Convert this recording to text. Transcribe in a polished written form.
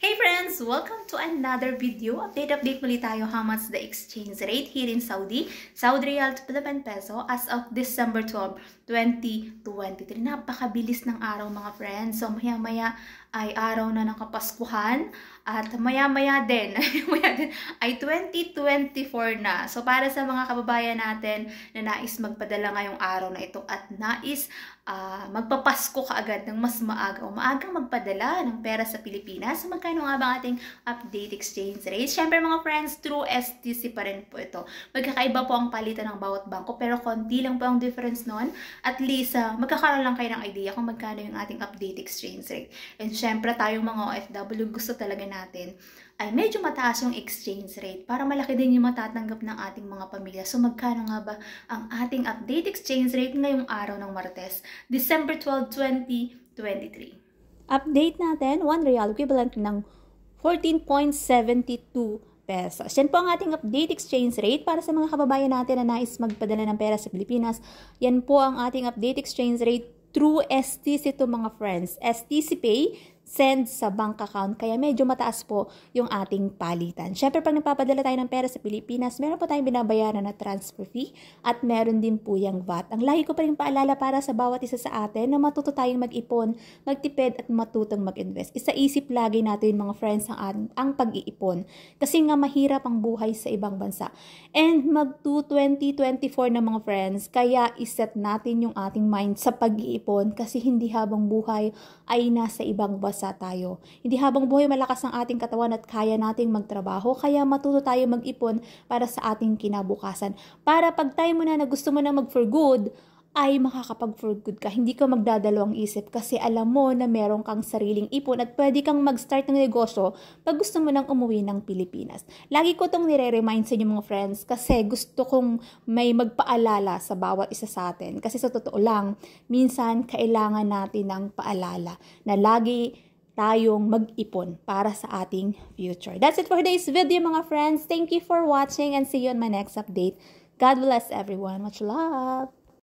Hey friends! Welcome to another video. Update muli tayo how much the exchange rate here in Saudi. Saudi Riyal to Philippine Peso as of December 12, 2023. Napakabilis ng araw mga friends. So maya-maya ay araw na ng Kapaskuhan at maya-maya din ay 2024 na. So para sa mga kababayan natin na nais magpadala ngayong araw na ito at nais magpapasko kaagad ng mas maaga o maagang magpadala ng pera sa Pilipinas. So magkano nga ba ang ating update exchange rate? Siyempre mga friends, through STC pa rin po ito. Magkakaiba po ang palitan ng bawat bangko pero konti lang po ang difference noon. At least magkakaroon lang kayo ng idea kung magkano yung ating update exchange rate. And siyempre tayong mga OFW gusto talaga natin ay medyo mataas yung exchange rate para malaki din yung matatanggap ng ating mga pamilya. So magkano nga ba ang ating update exchange rate ngayong araw ng Martes, December 12, 2023? Update natin, 1 real equivalent ng 14.72 pesos. Yan po ang ating update exchange rate para sa mga kababayan natin na nais magpadala ng pera sa Pilipinas. Yan po ang ating update exchange rate through STC to mga friends. STC Pay, send sa bank account. Kaya medyo mataas po yung ating palitan. Siyempre, pag nagpapadala tayo ng pera sa Pilipinas, meron po tayong binabayaran na transfer fee at meron din po yung VAT. Ang lagi ko pa rin paalala para sa bawat isa sa atin na matuto tayong mag-ipon, magtipid at matutong mag-invest. Isa-isip lagi natin mga friends ang pag-iipon. Kasi nga mahirap ang buhay sa ibang bansa. And mag-2024 na mga friends, kaya iset natin yung ating mind sa pag-iipon kasi hindi habang buhay ay nasa ibang bansa tayo. Hindi habang buhay malakas ang ating katawan at kaya nating magtrabaho, kaya matuto tayo mag-ipon para sa ating kinabukasan. Para pag time mo na gusto mo na mag-for good, ay makakapag-for good ka. Hindi ka magdadalawang isip kasi alam mo na meron kang sariling ipon at pwede kang mag-start ng negosyo pag gusto mo nang umuwi ng Pilipinas. Lagi ko itong nire-remind sa inyo mga friends kasi gusto kong may magpaalala sa bawat isa sa atin. Kasi sa totoo lang, minsan kailangan natin ng paalala na lagi tayong mag-ipon para sa ating future. That's it for today's video mga friends. Thank you for watching and see you on my next update. God bless everyone. Much love!